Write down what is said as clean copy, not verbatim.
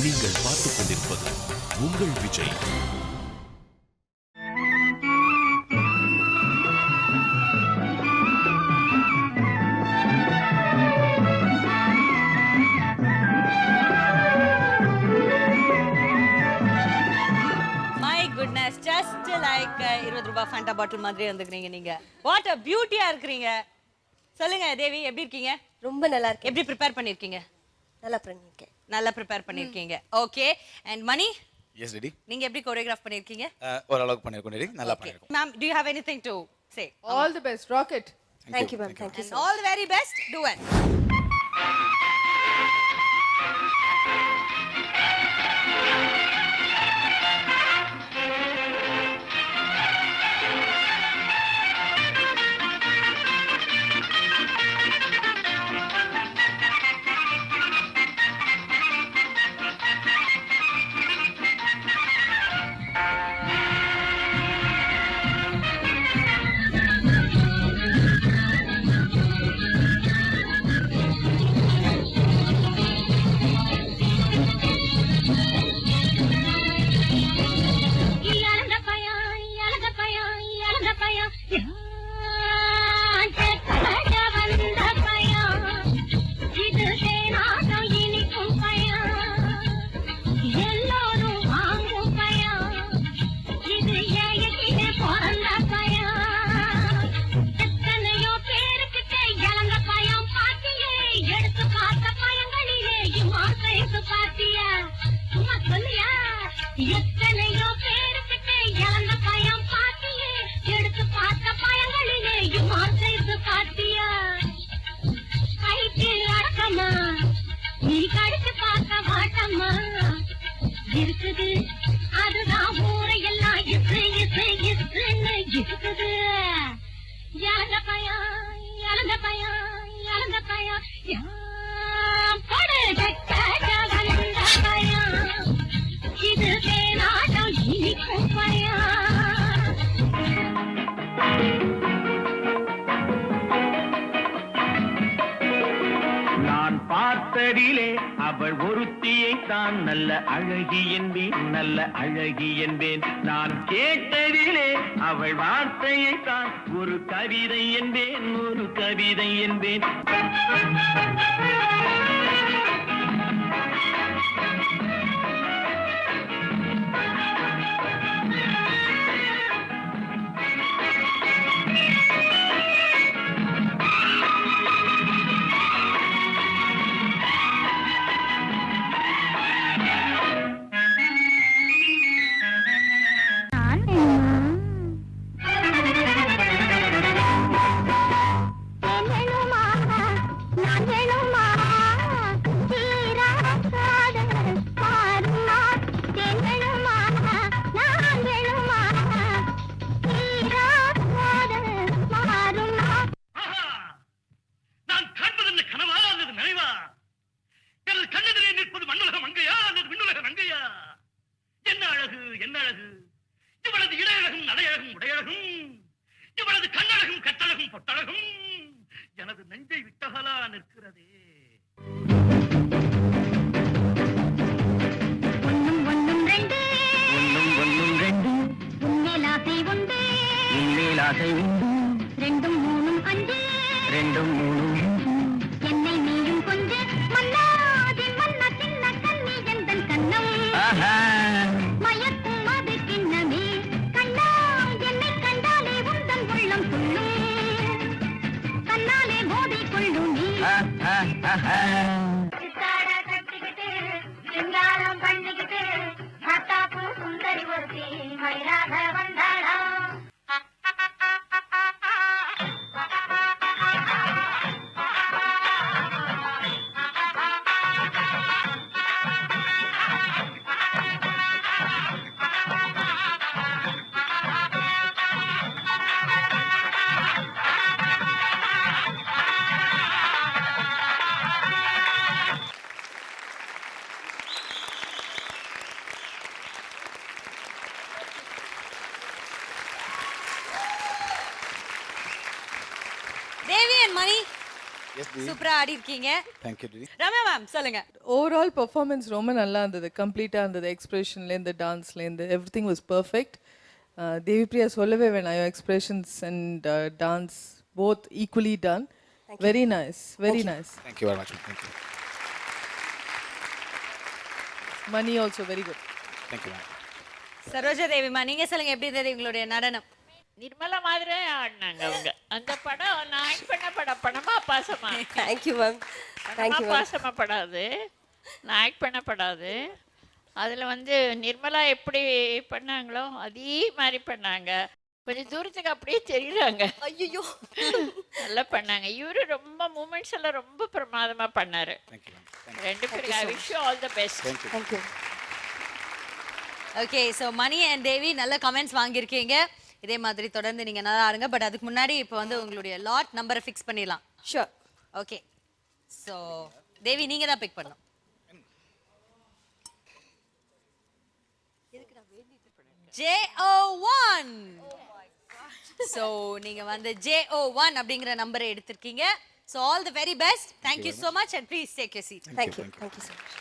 நீங்கள் பார்த்துக் கொண்டிருப்பது உங்கள் விஜய். Just like 20 ரூபாய் ஃபேண்டா பாட்டில் மாதிரி வந்துக்கிறீங்க நீங்க. வாட் a பியூட்டியா இருக்கீங்க. சொல்லுங்க தேவி, எப்படி இருக்கீங்க? ரொம்ப நல்லா இருக்கு. எப்படி ப்ரிப்பேர் பண்ணிருக்கீங்க? நல்லா பண்ணிருக்கேன். நல்லா ப்ரிப்பேர் பண்ணிருக்கீங்க. Okay. And Mani? Yes ready. நீங்க எப்படி கோரியோகிராஃப் பண்ணிருக்கீங்க? ஓரளவுக்கு பண்ணிருக்கோம். நல்லா பண்ணிருக்கோம். Ma'am, do you have anything to say? All the best. Rock it. Thank you ma'am. Thank you so much. All the very best. Do it. எத்தனையோ பேருக்கு இழந்த பயம் பாத்தியே, எடுத்து பார்த்த பயங்களிலேயும் ஆசைத்து பாத்தியா, கைக்கு அடக்கமா நீ கடிச்சு பார்க்க மாட்டம்மா, இருக்குது அதுதான் ஊரையெல்லாம் இசை இசை இசைன்னு இருக்குது. இழந்த பயம் இழந்த பயம் இழந்த பயம் வந்த பயம், இது வேணாட்டம் இனிக்கும் பயம். நான் பார்த்ததிலே அவள் ஒருத்தியை தான் நல்ல அழகி என்பேன், நல்ல அழகி என்பேன். நான் கேட்டதிலே அவள் வார்த்தையை தான் ஒரு கவிதை என்பேன், ஒரு கவிதை என்பேன். எனது நெஞ்சை விட்டகலா நிற்கிறதே. ஒன்னும் ஒன்னும் ரெண்டு, ஒன்னும் ஒன்னும் ரெண்டு, உன்மேலாசை உண்டு, உன்மேலாசை உண்டு, ரெண்டும் மூணும் அஞ்சு, ரெண்டும் மூணும் என்னை நீயும் கொஞ்சு, மன்னாதி மன்ன சின்ன கண்ணி எந்தன் கண்ணம், மயக்கும் அது கிண்ணமே கண்ணா, என்னை கண்டாலே உந்தன் உள்ளம் துள்ளும், கண்ணாலே மோதி கொள்ளும் நீ. சித்தாட கட்டிக்கிட்டு சிங்காரம் பண்ணிக்கிட்டு மத்தாப்பு சுந்தரி ஒருத்தி மயிலாக வந்தாளா. எஸ் டிடி சூப்பரா ஆடி இருக்கீங்க. Thank you DD. ரம்யா மேம் சொல்லுங்க. ஓவரால் பெர்ஃபார்மன்ஸ் ரொம்ப நல்லா இருந்தது. கம்ப்ளீட்டாக இருந்தது. எக்ஸ்பிரஷன்லேருந்து டான்ஸ்லேருந்து everything was perfect. Devipriya சொல்லவே வேணாம். Your expressions and dance both equally done. Very nice, very nice. Thank you very much. Thank you. Mani also very good. Thank you ma'am. Saroja தேவிமா நீங்க சொல்லுங்க எப்படி இருந்தது உங்களுடைய நடனம்? நிர்மலா மாதிரி ஆடினாங்க அவங்க. அந்த படம் நான் ஆக்ட் பண்ண படம் பணமா பாசமா தேங்க்யூ மேம். பணமா தேங்க்யூ மேம். பாசமா படாது, நான் ஆக்ட் பண்ண படாது. அதில் வந்து நிர்மலா எப்படி பண்ணாங்களோ அதே மாதிரி பண்ணாங்க. கொஞ்சம் தூரத்துக்கு அப்படியே தெரியுறாங்க. ஐயோ நல்லா பண்ணாங்க. இவரு ரொம்ப மூமெண்ட்ஸ் எல்லாம் ரொம்ப பிரமாதமா பண்ணாரு. Thank you ma'am. ரெண்டு பேரும் I wish you all the best. Thank you. Thank you. Okay so Mani and Devi நல்ல கமெண்ட்ஸ் வாங்கியிருக்கீங்க. இதே மாதிரி தொடர்ந்து நீங்க நல்லா ஆடுங்க. பட் அதுக்கு முன்னாடி இப்போ வந்து உங்களுடைய லாட் நம்பரை ஃபிக்ஸ் பண்ணிடலாம். ஷூர். ஓகே ஸோ தேவி நீங்க தான் பிக் பண்ணணும். JO1. ஸோ நீங்க வந்து JO1 அப்படிங்கிற நம்பரை எடுத்திருக்கீங்க. So all the very best. Thank you so much and please take your seat. Thank you. Thank you so much.